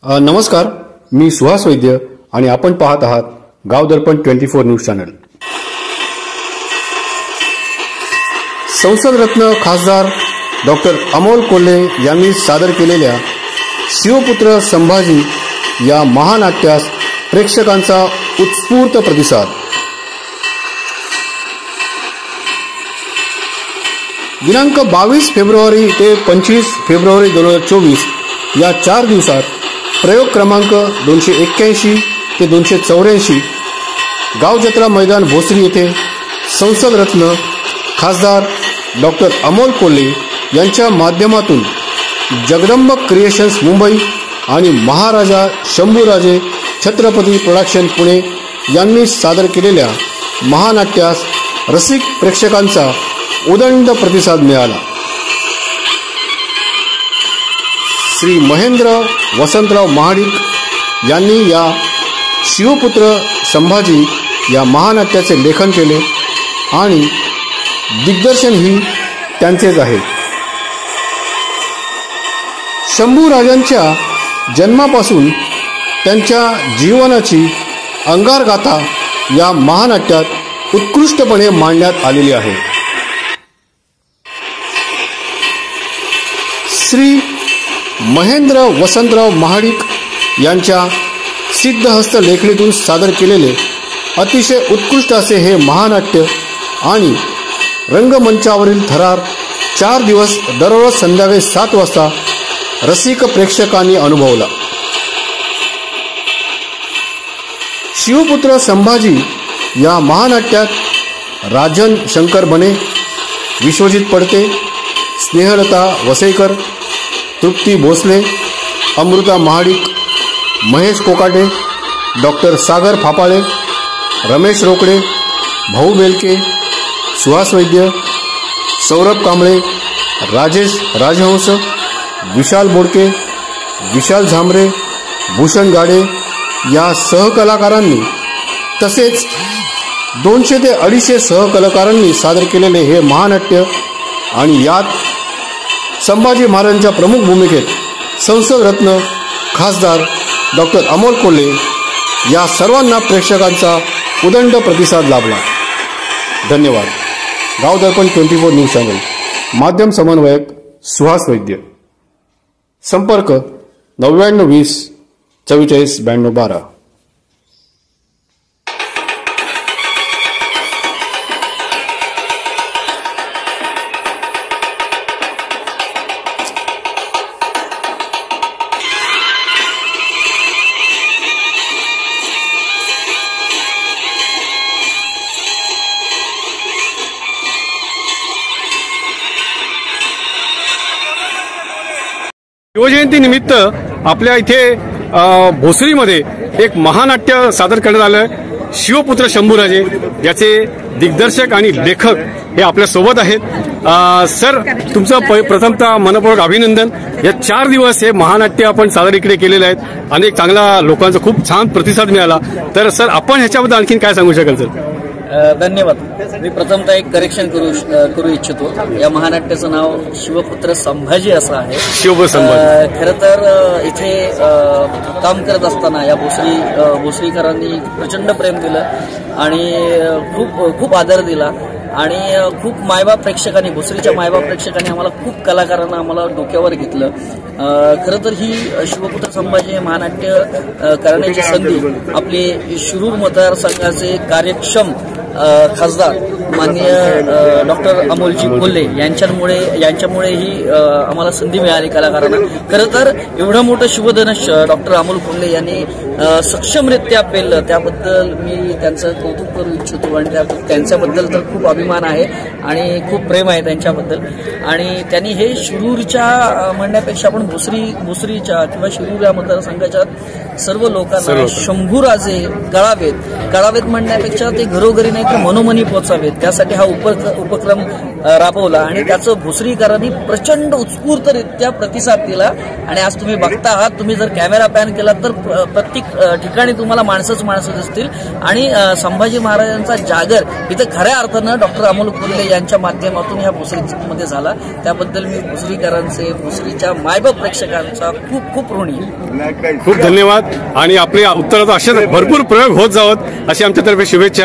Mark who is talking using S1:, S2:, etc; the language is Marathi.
S1: नमस्कार, मी सुहास वैद्य आणि आपण पाहत आहात गाव दर्पण 24 न्यूज चॅनल। संसद रत्न खासदार डॉक्टर अमोल कोल्हे यांनी सादर केलेल्या शिवपुत्र संभाजी या महानाट्यास प्रेक्षकांचा उत्स्फूर्त प्रतिसाद। दिनांक 22 फेब्रुवारी ते 25 फेब्रुवारी 2024 या 4 दिवसात प्रयोग क्रमांक 281 ते 284 गाव जत्रा मैदान भोसरी येथे संसद रत्न खासदार डॉक्टर अमोल कोल्हे यांच्या माध्यमातून जगदंब क्रिएशन्स मुंबई आणि महाराजा शंभूराजे छत्रपती प्रोडक्शन पुणे यांनी सादर केलेल्या महानाट्यास रसिक प्रेक्षकांचा उदंड प्रतिसाद मिळाला। श्री महेंद्र वसंतराव महाडिक यांनी या शिवपुत्र संभाजी या महानाट्याचे लेखन केले आणि दिग्दर्शन ही त्यांचेच आहे। शंभूराजांच्या जन्मापासून त्यांच्या जीवनाची अंगारगाथा या महानाट्यात उत्कृष्टपणे मांडण्यात आलेली आहे। श्री महेंद्र वसंतराव महाडिक यांच्या सिद्धहस्त लेखणीतून सादर केलेले अतिशय उत्कृष्ट असे हे महानाट्य आणि रंगमंचावरील थरार 4 दिवस दररोज संध्याकाळी 7 वाजता रसिक प्रेक्षकांनी अनुभवला। शिवपुत्र संभाजी या महानाट्यात राजन शंकर बने, विश्वजित पडते, स्नेहलता वसईकर, तृप्ती भोसले, अमृता महाडिक, महेश कोकाटे, डॉक्टर सागर फापाळे, रमेश रोकडे, भाऊ बेलके, सुहास वैद्य, सौरभ कांबळे, राजेश राजहंस, विशाल बोडके, विशाल झांबरे, भूषण गाडे या सहकलाकारांनी तसेच 200 ते 250 सहकलाकारांनी सादर केलेले हे महानाट्य आणि यात संभाजी महाराजांच्या प्रमुख भूमिकेत संसद रत्न खासदार डॉक्टर अमोल कोल्हे या सर्वांना प्रेक्षकांचा उदंड प्रतिसाद लाभला। धन्यवाद। गाव दर्पण 24 न्यूज चॅनल, माध्यम समन्वयक सुहास वैद्य, संपर्क 9920 44 92 12।
S2: शिवजयंती निमित्त आपल्या इथे भोसरीमध्ये एक महानाट्य सादर करण्यात आलं। शिवपुत्र शंभूराजे याचे दिग्दर्शक आणि लेखक हे आपल्या सोबत आहेत। सर, तुमचं प्रथमतः मनपूर्वक अभिनंदन। या 4 दिवस हे महानाट्य आपण सादर इकडे केलेले आहेत, अनेक चांगला लोकांचा खूप छान प्रतिसाद मिळाला। तर सर, आपण ह्याच्याबद्दल आणखीन काय सांगू शकाल सर?
S3: धन्यवाद। मी प्रथमतः एक करेक्शन करू इच्छितो। या महानाट्याचं नाव शिवपुत्र संभाजी असं आहे।
S2: शिवपुत्र संभाजी
S3: खरं तर इथे काम करत असताना या भोसरीकरांनी प्रचंड प्रेम दिलं आणि खूप आदर दिला आणि खूप मायबाप प्रेक्षकांनी, भोसरीच्या मायबाप प्रेक्षकांनी आम्हाला, खूप कलाकारांना आम्हाला डोक्यावर घेतलं। खरं तर ही शिवपुत्र संभाजी हे महानाट्य करण्याची संधी आपले शिरूर मतदारसंघाचे कार्यक्षम खासदार माननीय डॉक्टर अमोलजी कोल्हे यांच्यामुळे ही आम्हाला संधी मिळाली कलाकारांना। खरं तर एवढं मोठं शिवधनुष डॉक्टर अमोल कोल्हे यांनी सक्षमरित्या पेललं, त्याबद्दल मी त्यांचं कौतुक करू इच्छितो आणि त्यांच्याबद्दल तर खूप अभिमान आहे आणि खूप प्रेम आहे त्यांच्याबद्दल। आणि त्यांनी हे शिरूरच्या म्हणण्यापेक्षा आपण भोसरीच्या किंवा शिरूर या मतदारसंघाच्या सर्व लोकांना शंभूराजे गळावेत म्हणण्यापेक्षा ते घरोघरी नाही लोकांपर्यंत मनोमनी पोहोचावेत त्यासाठी हा उपक्रम राबवला आणि त्याचं भोसरीकरांनी प्रचंड उत्स्फूर्तरित्या प्रतिसाद दिला. आणि आज तुम्ही बघता आहात, तुम्ही जर कॅमेरा पॅन केला तर प्रत्येक ठिकाणी तुम्हाला माणसंच दिसतील. आणि संभाजी महाराजांचा जागर इथं खऱ्या अर्थानं डॉक्टर अमोल कोल्हे यांच्या माध्यमातून ह्या भोसरीमध्ये झाला. त्याबद्दल मी भोसरीकरांचे, भोसरीच्या मायबाप प्रेक्षकांचा खूप खूप ऋणी.
S2: खूप धन्यवाद. आणि आपल्या उत्तरात असे भरपूर प्रयोग होत जावत अशी आमच्यातर्फे शुभेच्छा.